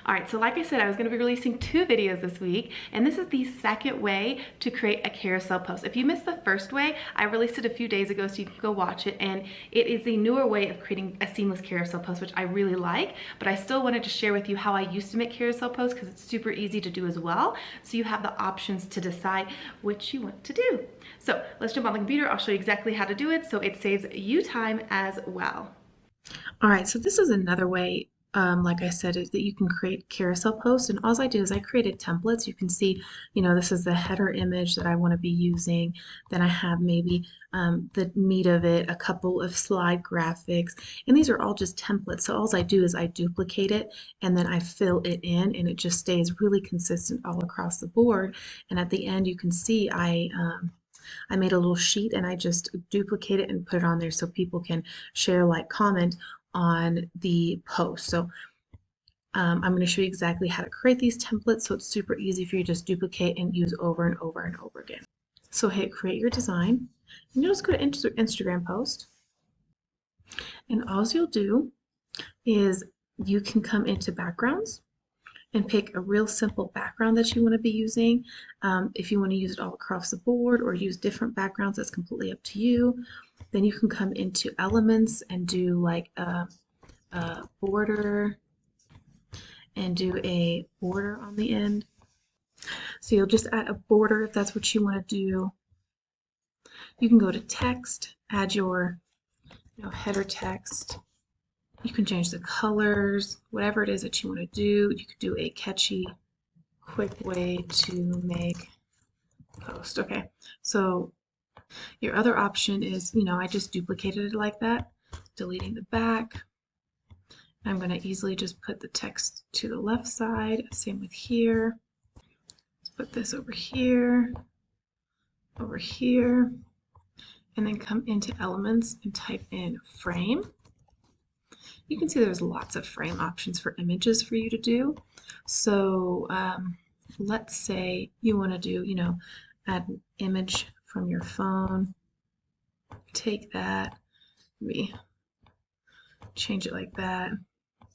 All right, so like I said, I was going to be releasing 2 videos this week, and this is the second way to create a carousel post. If you missed the first way, I released it a few days ago, so you can go watch it, and it is the newer way of creating a seamless carousel post, which I really like, but I still wanted to share with you how I used to make carousel posts because it's super easy to do as well, so you have the options to decide which you want to do. So let's jump on the computer. I'll show you exactly how to do it so it saves you time as well. All right, so this is another way, like I said, is that you can create carousel posts. And all I did is I created templates. You can see, this is the header image that I want to be using. Then I have maybe the meat of it, a couple of slide graphics, and these are all just templates. So all I do is I duplicate it and then I fill it in, and it just stays really consistent all across the board. And at the end, you can see I made a little sheet and I just duplicate it and put it on there so people can share, like, comment on the post. So I'm going to show you exactly how to create these templates so it's super easy for you to just duplicate and use over and over and over again. So hit create your design and you'll just go to Instagram post, and all you'll do is you can come into backgrounds and pick a real simple background that you want to be using. If you want to use it all across the board or use different backgrounds, that's completely up to you. Then you can come into elements and do like a border and do a border on the end. So you'll just add a border if that's what you want to do. You can go to text, add your header text. You can change the colors, whatever it is that you want to do. You could do a catchy, quick way to make a post. Okay, so your other option is, I just duplicated it like that, deleting the back. I'm going to easily just put the text to the left side. Same with here. Let's put this over here, and then come into elements and type in frame. You can see there's lots of frame options for images for you to do. So let's say you want to do, add an image from your phone. Take that, maybe change it like that,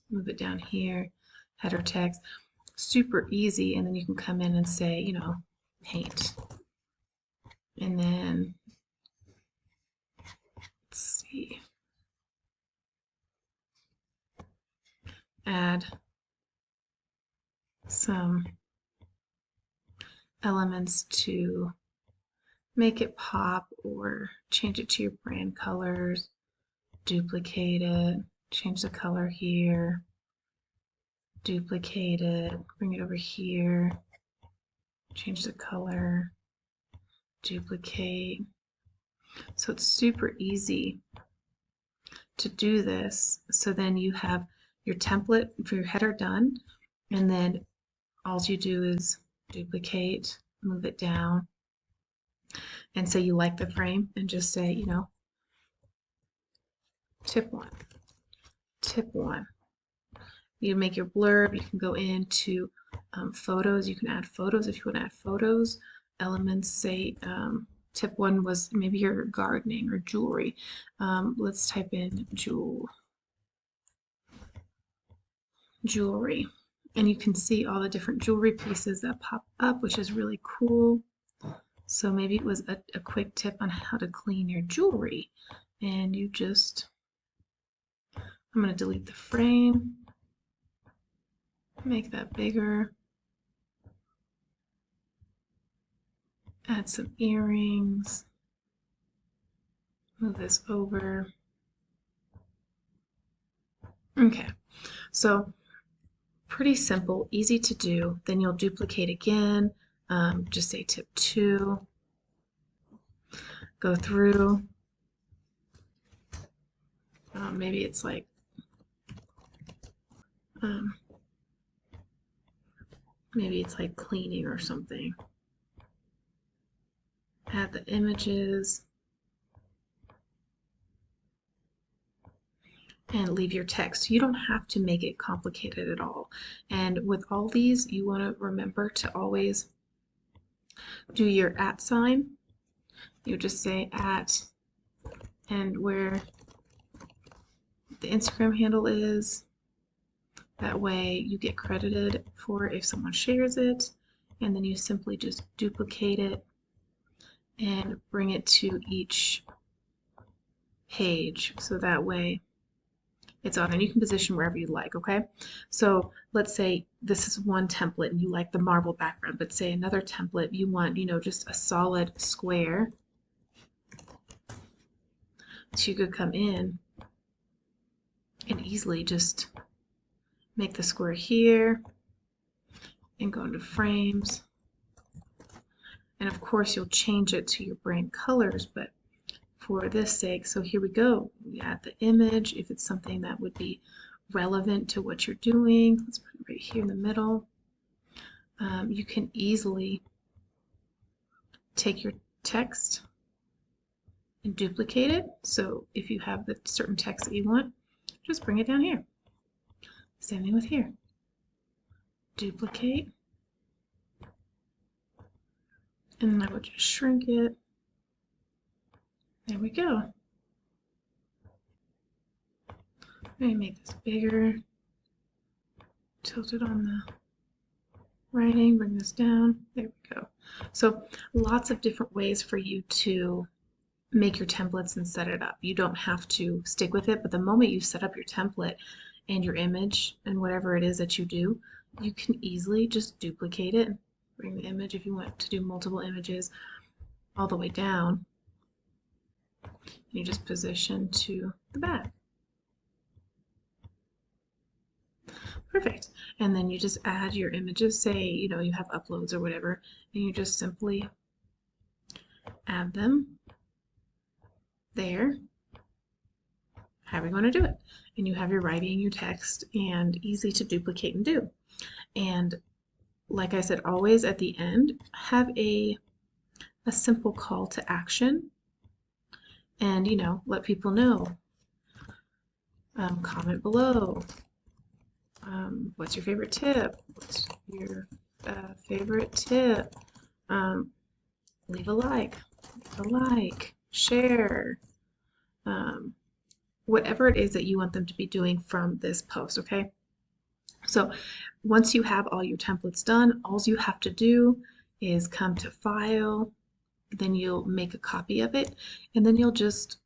move it down here, header text, super easy. And then you can come in and say, paint. And then, let's see, add some elements to make it pop or change it to your brand colors, duplicate it, change the color here, duplicate it, bring it over here, change the color, duplicate. So it's super easy to do this. So then you have your template for your header done, and then all you do is duplicate, move it down, and say you like the frame, and just say, tip one. You make your blurb. You can go into photos. You can add photos if you want to add photos. Elements, say tip one was maybe your gardening or jewelry. Let's type in jewelry, and you can see all the different jewelry pieces that pop up, which is really cool. So maybe it was a quick tip on how to clean your jewelry, and you just, I'm going to delete the frame, make that bigger, add some earrings, move this over. Okay, so pretty simple, easy to do. Then you'll duplicate again, just say tip 2, go through, maybe it's like cleaning or something. Add the images and leave your text. You don't have to make it complicated at all. And with all these, you want to remember to always do your @ sign. You just say @ and where the Instagram handle is, That way you get credited for if someone shares it, and then you simply just duplicate it and bring it to each page, so that way it's on, and you can position wherever you like, okay? So let's say this is one template and you like the marble background, but say another template you want, you know, just a solid square. So you could come in and easily just make the square here and go into frames. And of course you'll change it to your brand colors, but for this sake, so here we go. We add the image if it's something that would be relevant to what you're doing. Let's put it right here in the middle. You can easily take your text and duplicate it. So if you have the certain text that you want, just bring it down here. Same thing with here. Duplicate. And I would just shrink it. There we go. Let me make this bigger. Tilt it on the writing, bring this down. There we go. So lots of different ways for you to make your templates and set it up. You don't have to stick with it, but the moment you set up your template and your image and whatever it is that you do, you can easily just duplicate it. Bring the image if you want to do multiple images all the way down. You just position to the back. Perfect. And then you just add your images. Say, you know, you have uploads or whatever, and you just simply add them there. How are we going to do it? And you have your writing, your text, and easy to duplicate and do. And like I said, always at the end, have a simple call to action. And, you know, let people know. Comment below. What's your favorite tip? What's your favorite tip? Leave a like, share, whatever it is that you want them to be doing from this post, okay? So once you have all your templates done, all you have to do is come to File, then you'll make a copy of it, and then you'll just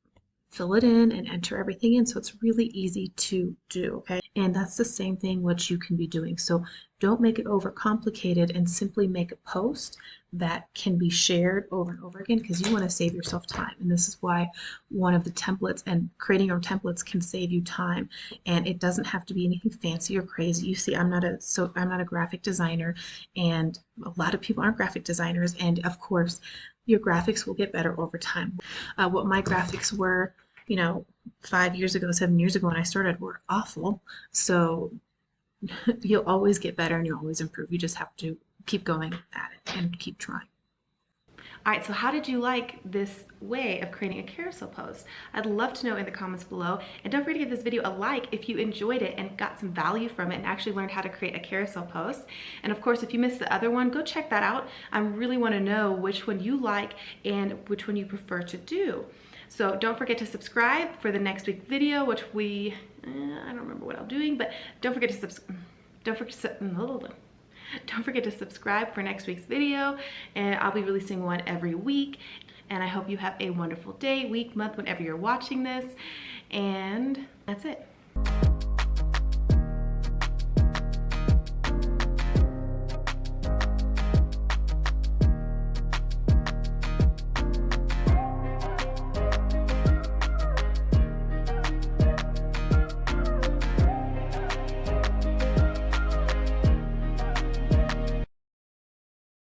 fill it in and enter everything in. So it's really easy to do, okay? And that's the same thing what you can be doing. So don't make it overcomplicated and simply make a post that can be shared over and over again, because you want to save yourself time. And this is why one of the templates, and creating your templates can save you time, and it doesn't have to be anything fancy or crazy. You see, I'm not a graphic designer, and a lot of people aren't graphic designers, and of course your graphics will get better over time. What my graphics were, you know, 5 years ago, 7 years ago when I started, were awful. So you'll always get better and you'll always improve. You just have to keep going at it and keep trying. All right, so how did you like this way of creating a carousel post? I'd love to know in the comments below. And don't forget to give this video a like if you enjoyed it and got some value from it and actually learned how to create a carousel post. And of course, if you missed the other one, go check that out. I really want to know which one you like and which one you prefer to do. So don't forget to subscribe for the next week's video, which I don't remember what I'm doing, but don't forget to subscribe for next week's video, and I'll be releasing one every week. And I hope you have a wonderful day, week, month, whenever you're watching this. And that's it.